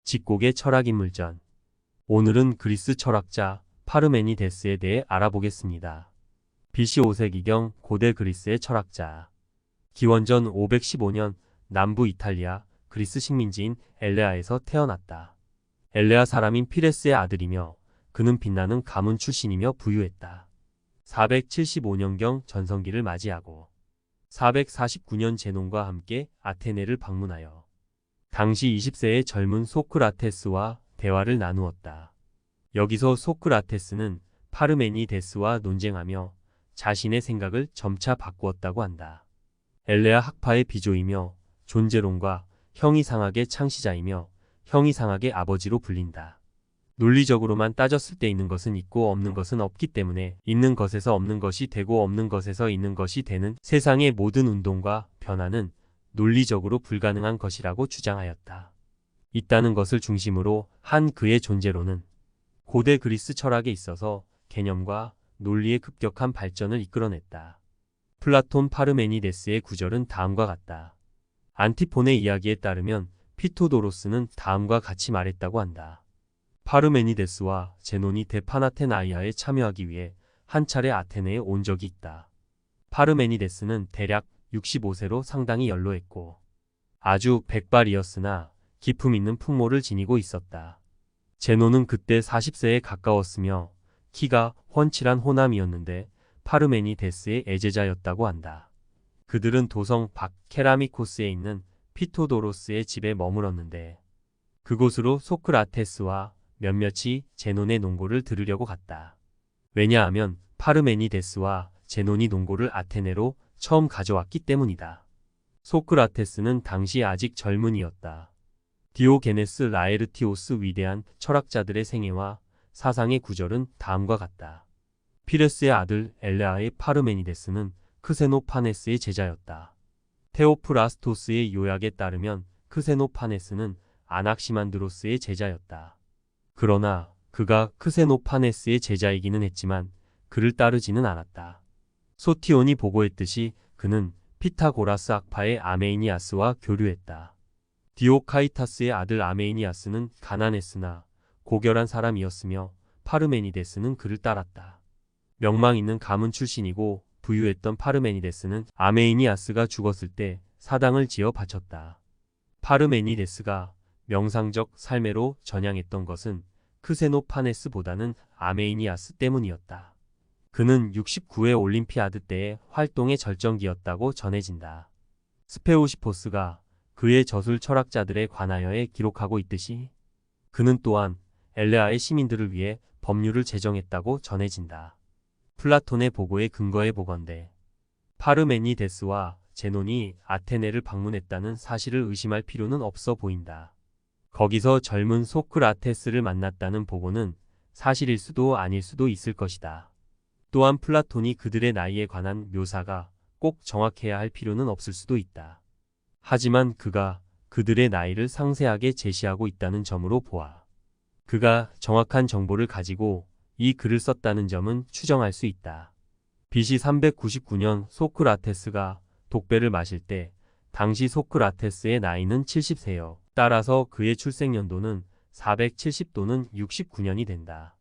직곡의 철학인물전. 오늘은 그리스 철학자 파르메니데스에 대해 알아보겠습니다. BC 5세기경 고대 그리스의 철학자. 기원전 515년 남부 이탈리아 그리스 식민지인 엘레아에서 태어났다. 엘레아 사람인 피레스의 아들이며 그는 빛나는 가문 출신이며 부유했다. 475년경 전성기를 맞이하고 449년 제논과 함께 아테네를 방문하여 당시 20세의 젊은 소크라테스와 대화를 나누었다. 여기서 소크라테스는 파르메니데스와 논쟁하며 자신의 생각을 점차 바꾸었다고 한다. 엘레아 학파의 비조이며 존재론과 형이상학의 창시자이며 형이상학의 아버지로 불린다. 논리적으로만 따졌을 때 있는 것은 있고 없는 것은 없기 때문에 있는 것에서 없는 것이 되고 없는 것에서 있는 것이 되는 세상의 모든 운동과 변화는 논리적으로 불가능한 것이라고 주장하였다. 있다는 것을 중심으로 한 그의 존재론은 고대 그리스 철학에 있어서 개념과 논리의 급격한 발전을 이끌어냈다. 플라톤 파르메니데스의 구절은 다음과 같다. 안티폰의 이야기에 따르면 피토도로스는 다음과 같이 말했다고 한다. 파르메니데스와 제논이 대파나테나이아에 참여하기 위해 한 차례 아테네에 온 적이 있다. 파르메니데스는 대략 65세로 상당히 연로했고 아주 백발이었으나 기품 있는 풍모를 지니고 있었다. 제논은 그때 40세에 가까웠으며 키가 훤칠한 호남이었는데 파르메니데스의 애제자였다고 한다. 그들은 도성 박 케라미코스에 있는 피토도로스의 집에 머물었는데 그곳으로 소크라테스와 몇몇이 제논의 논고를 들으려고 갔다. 왜냐하면 파르메니데스와 제논이 논고를 아테네로 처음 가져왔기 때문이다. 소크라테스는 당시 아직 젊은이였다. 디오게네스 라에르티오스 위대한 철학자들의 생애와 사상의 구절은 다음과 같다. 피레스의 아들 엘레아의 파르메니데스는 크세노파네스의 제자였다. 테오프라스토스의 요약에 따르면 크세노파네스는 아낙시만드로스의 제자였다. 그러나 그가 크세노파네스의 제자이기는 했지만 그를 따르지는 않았다. 소티온이 보고했듯이 그는 피타고라스 학파의 아메이니아스와 교류했다. 디오카이타스의 아들 아메이니아스는 가난했으나 고결한 사람이었으며 파르메니데스는 그를 따랐다. 명망 있는 가문 출신이고 부유했던 파르메니데스는 아메이니아스가 죽었을 때 사당을 지어 바쳤다. 파르메니데스가 명상적 삶애로 전향했던 것은 크세노파네스보다는 아메이니아스 때문이었다. 그는 69회 올림피아드 때의 활동의 절정기였다고 전해진다. 스페오시포스가 그의 저술 철학자들에 관하여에 기록하고 있듯이 그는 또한 엘레아의 시민들을 위해 법률을 제정했다고 전해진다. 플라톤의 보고에 근거해 보건대 파르메니데스와 제논이 아테네를 방문했다는 사실을 의심할 필요는 없어 보인다. 거기서 젊은 소크라테스를 만났다는 보고는 사실일 수도 아닐 수도 있을 것이다. 또한 플라톤이 그들의 나이에 관한 묘사가 꼭 정확해야 할 필요는 없을 수도 있다. 하지만 그가 그들의 나이를 상세하게 제시하고 있다는 점으로 보아 그가 정확한 정보를 가지고 이 글을 썼다는 점은 추정할 수 있다. BC 399년 소크라테스가 독배를 마실 때 당시 소크라테스의 나이는 70세여 따라서 그의 출생연도는 470 또는 69년이 된다.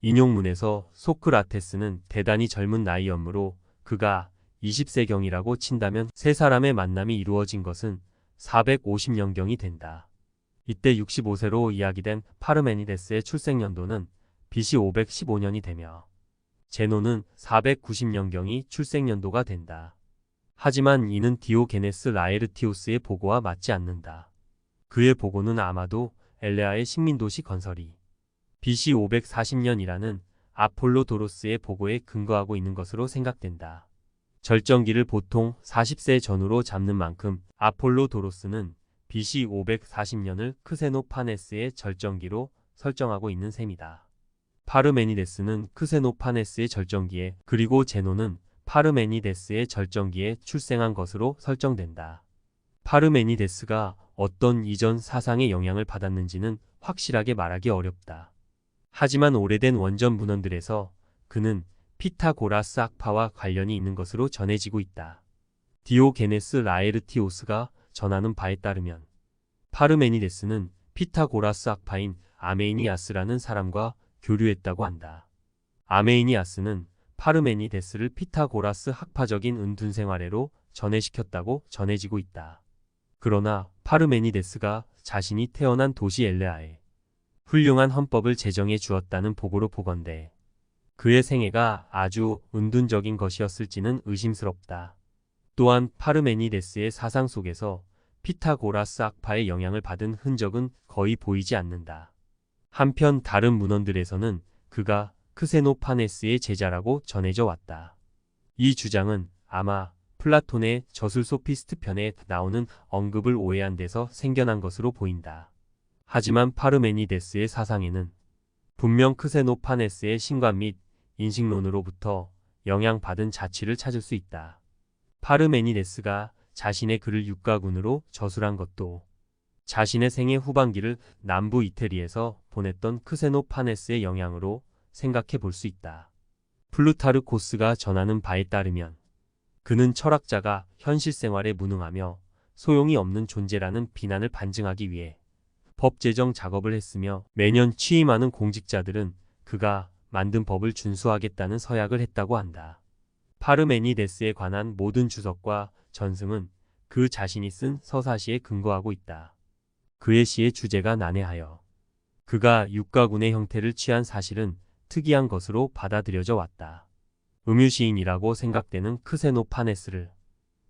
인용문에서 소크라테스는 대단히 젊은 나이였으므로 그가 20세경이라고 친다면 세 사람의 만남이 이루어진 것은 450년경이 된다. 이때 65세로 이야기된 파르메니데스의 출생연도는 BC 515년이 되며 제논은 490년경이 출생연도가 된다. 하지만 이는 디오게네스 라에르티오스의 보고와 맞지 않는다. 그의 보고는 아마도 엘레아의 식민도시 건설이 BC 540년이라는 아폴로도로스의 보고에 근거하고 있는 것으로 생각된다. 절정기를 보통 40세 전후로 잡는 만큼 아폴로도로스는 BC 540년을 크세노파네스의 절정기로 설정하고 있는 셈이다. 파르메니데스는 크세노파네스의 절정기에 그리고 제논은 파르메니데스의 절정기에 출생한 것으로 설정된다. 파르메니데스가 어떤 이전 사상의 영향을 받았는지는 확실하게 말하기 어렵다. 하지만 오래된 원전 문헌들에서 그는 피타고라스 학파와 관련이 있는 것으로 전해지고 있다. 디오게네스 라에르티오스가 전하는 바에 따르면 파르메니데스는 피타고라스 학파인 아메이니아스라는 사람과 교류했다고 한다. 아메이니아스는 파르메니데스를 피타고라스 학파적인 은둔생활에로 전해시켰다고 전해지고 있다. 그러나 파르메니데스가 자신이 태어난 도시 엘레아에 훌륭한 헌법을 제정해 주었다는 보고로 보건대 그의 생애가 아주 은둔적인 것이었을지는 의심스럽다. 또한 파르메니데스의 사상 속에서 피타고라스 학파의 영향을 받은 흔적은 거의 보이지 않는다. 한편 다른 문헌들에서는 그가 크세노파네스의 제자라고 전해져 왔다. 이 주장은 아마 플라톤의 저술 소피스트 편에 나오는 언급을 오해한 데서 생겨난 것으로 보인다. 하지만 파르메니데스의 사상에는 분명 크세노파네스의 신관 및 인식론으로부터 영향받은 자취를 찾을 수 있다. 파르메니데스가 자신의 글을 육가군으로 저술한 것도 자신의 생애 후반기를 남부 이태리에서 보냈던 크세노파네스의 영향으로 생각해 볼 수 있다. 플루타르코스가 전하는 바에 따르면 그는 철학자가 현실 생활에 무능하며 소용이 없는 존재라는 비난을 반증하기 위해 법 제정 작업을 했으며 매년 취임하는 공직자들은 그가 만든 법을 준수하겠다는 서약을 했다고 한다. 파르메니데스에 관한 모든 주석과 전승은 그 자신이 쓴 서사시에 근거하고 있다. 그의 시의 주제가 난해하여 그가 육가군의 형태를 취한 사실은 특이한 것으로 받아들여져 왔다. 음유시인이라고 생각되는 크세노파네스를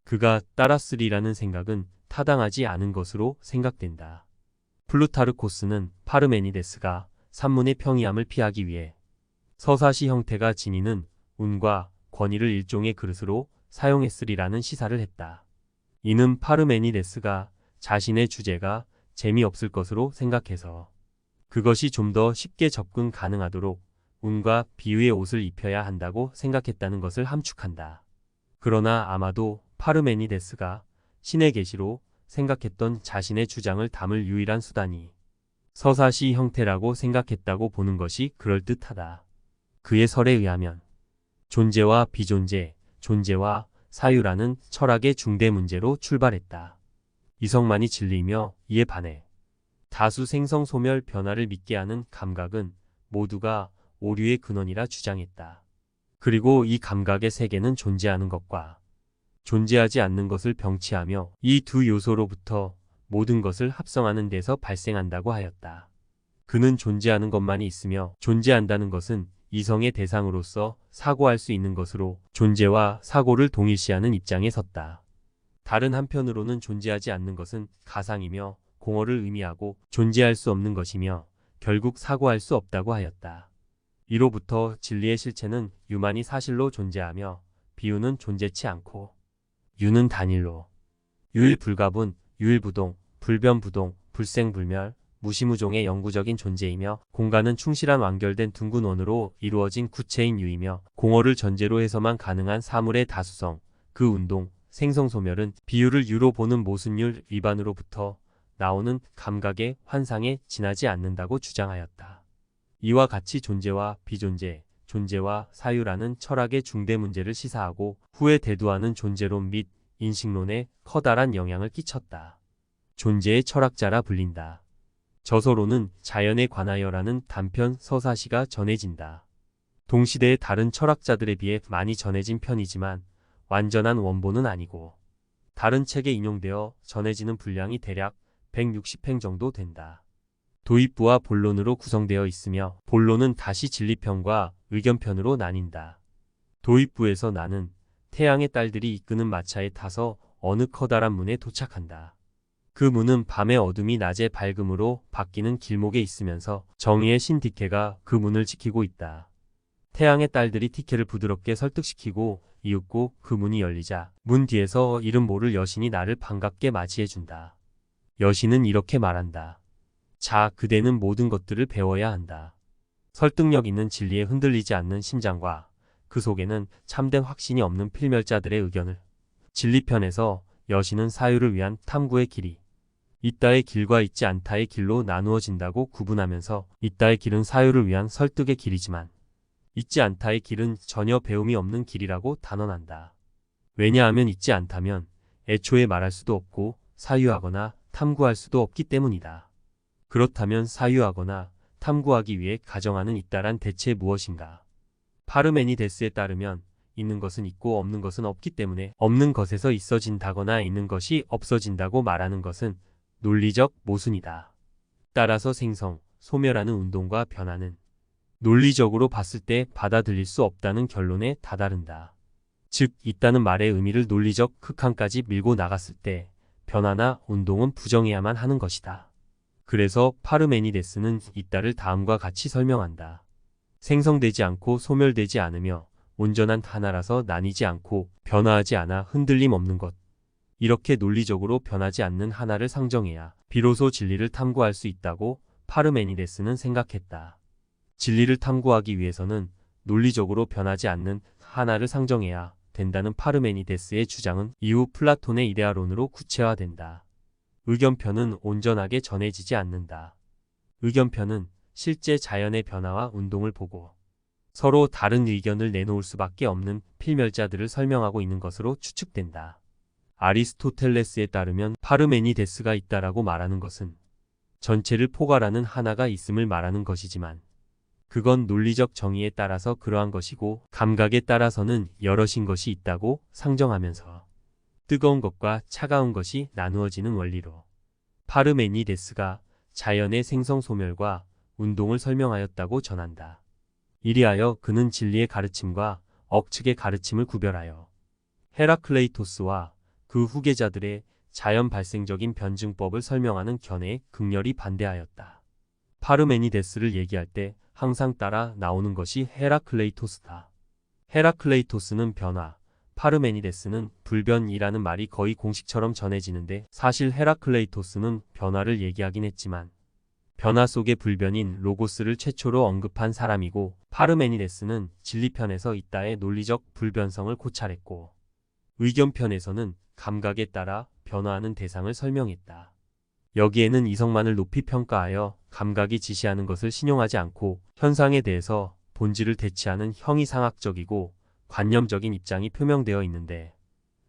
그가 따랐으리라는 생각은 타당하지 않은 것으로 생각된다. 플루타르코스는 파르메니데스가 산문의 평이함을 피하기 위해 서사시 형태가 지니는 운과 권위를 일종의 그릇으로 사용했으리라는 시사를 했다. 이는 파르메니데스가 자신의 주제가 재미없을 것으로 생각해서 그것이 좀 더 쉽게 접근 가능하도록 운과 비유의 옷을 입혀야 한다고 생각했다는 것을 함축한다. 그러나 아마도 파르메니데스가 신의 계시로 생각했던 자신의 주장을 담을 유일한 수단이 서사시 형태라고 생각했다고 보는 것이 그럴듯하다. 그의 설에 의하면 존재와 비존재, 존재와 사유라는 철학의 중대 문제로 출발했다. 이성만이 진리이며 이에 반해 다수 생성소멸 변화를 믿게 하는 감각은 모두가 오류의 근원이라 주장했다. 그리고 이 감각의 세계는 존재하는 것과 존재하지 않는 것을 병치하며 이 두 요소로부터 모든 것을 합성하는 데서 발생한다고 하였다. 그는 존재하는 것만이 있으며 존재한다는 것은 이성의 대상으로서 사고할 수 있는 것으로 존재와 사고를 동일시하는 입장에 섰다. 다른 한편으로는 존재하지 않는 것은 가상이며 공허를 의미하고 존재할 수 없는 것이며 결국 사고할 수 없다고 하였다. 이로부터 진리의 실체는 유만이 사실로 존재하며 비유는 존재치 않고 유는 단일로 유일불가분, 유일부동, 불변부동, 불생불멸, 무시무종의 영구적인 존재이며 공간은 충실한 완결된 둥근 원으로 이루어진 구체인 유이며 공허를 전제로 해서만 가능한 사물의 다수성, 그 운동, 생성소멸은 비유를 유로 보는 모순율 위반으로부터 나오는 감각의 환상에 지나지 않는다고 주장하였다. 이와 같이 존재와 비존재, 존재와 사유라는 철학의 중대 문제를 시사하고 후에 대두하는 존재론 및 인식론에 커다란 영향을 끼쳤다. 존재의 철학자라 불린다. 저서로는 자연에 관하여라는 단편 서사시가 전해진다. 동시대의 다른 철학자들에 비해 많이 전해진 편이지만 완전한 원본은 아니고 다른 책에 인용되어 전해지는 분량이 대략 160행 정도 된다. 도입부와 본론으로 구성되어 있으며 본론은 다시 진리편과 의견편으로 나뉜다. 도입부에서 나는 태양의 딸들이 이끄는 마차에 타서 어느 커다란 문에 도착한다. 그 문은 밤의 어둠이 낮의 밝음으로 바뀌는 길목에 있으면서 정의의 신 디케가 그 문을 지키고 있다. 태양의 딸들이 디케를 부드럽게 설득시키고 이윽고 그 문이 열리자 문 뒤에서 이름 모를 여신이 나를 반갑게 맞이해준다. 여신은 이렇게 말한다. 자, 그대는 모든 것들을 배워야 한다. 설득력 있는 진리에 흔들리지 않는 심장과 그 속에는 참된 확신이 없는 필멸자들의 의견을 진리편에서 여신은 사유를 위한 탐구의 길이 있다의 길과 있지 않다의 길로 나누어진다고 구분하면서 있다의 길은 사유를 위한 설득의 길이지만 있지 않다의 길은 전혀 배움이 없는 길이라고 단언한다. 왜냐하면 있지 않다면 애초에 말할 수도 없고 사유하거나 탐구할 수도 없기 때문이다. 그렇다면 사유하거나 탐구하기 위해 가정하는 이따란 대체 무엇인가? 파르메니데스에 따르면 있는 것은 있고 없는 것은 없기 때문에 없는 것에서 있어진다거나 있는 것이 없어진다고 말하는 것은 논리적 모순이다. 따라서 생성, 소멸하는 운동과 변화는 논리적으로 봤을 때 받아들일 수 없다는 결론에 다다른다. 즉, 있다는 말의 의미를 논리적 극한까지 밀고 나갔을 때 변화나 운동은 부정해야만 하는 것이다. 그래서 파르메니데스는 있다를 다음과 같이 설명한다. 생성되지 않고 소멸되지 않으며 온전한 하나라서 나뉘지 않고 변화하지 않아 흔들림 없는 것. 이렇게 논리적으로 변하지 않는 하나를 상정해야 비로소 진리를 탐구할 수 있다고 파르메니데스는 생각했다. 진리를 탐구하기 위해서는 논리적으로 변하지 않는 하나를 상정해야 된다는 파르메니데스의 주장은 이후 플라톤의 이데아론으로 구체화된다. 의견편은 온전하게 전해지지 않는다. 의견편은 실제 자연의 변화와 운동을 보고 서로 다른 의견을 내놓을 수밖에 없는 필멸자들을 설명하고 있는 것으로 추측된다. 아리스토텔레스에 따르면 파르메니데스가 있다라고 말하는 것은 전체를 포괄하는 하나가 있음을 말하는 것이지만 그건 논리적 정의에 따라서 그러한 것이고 감각에 따라서는 여럿인 것이 있다고 상정하면서 뜨거운 것과 차가운 것이 나누어지는 원리로 파르메니데스가 자연의 생성소멸과 운동을 설명하였다고 전한다. 이리하여 그는 진리의 가르침과 억측의 가르침을 구별하여 헤라클레이토스와 그 후계자들의 자연 발생적인 변증법을 설명하는 견해에 극렬히 반대하였다. 파르메니데스를 얘기할 때 항상 따라 나오는 것이 헤라클레이토스다. 헤라클레이토스는 변화, 파르메니데스는 불변이라는 말이 거의 공식처럼 전해지는데 사실 헤라클레이토스는 변화를 얘기하긴 했지만 변화 속의 불변인 로고스를 최초로 언급한 사람이고 파르메니데스는 진리편에서 있다의 논리적 불변성을 고찰했고 의견편에서는 감각에 따라 변화하는 대상을 설명했다. 여기에는 이성만을 높이 평가하여 감각이 지시하는 것을 신용하지 않고 현상에 대해서 본질을 대치하는 형이상학적이고 관념적인 입장이 표명되어 있는데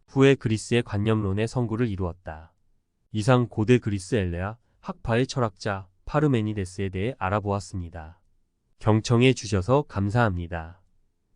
후에 그리스의 관념론의 성구를 이루었다. 이상 고대 그리스 엘레아 학파의 철학자 파르메니데스에 대해 알아보았습니다. 경청해 주셔서 감사합니다.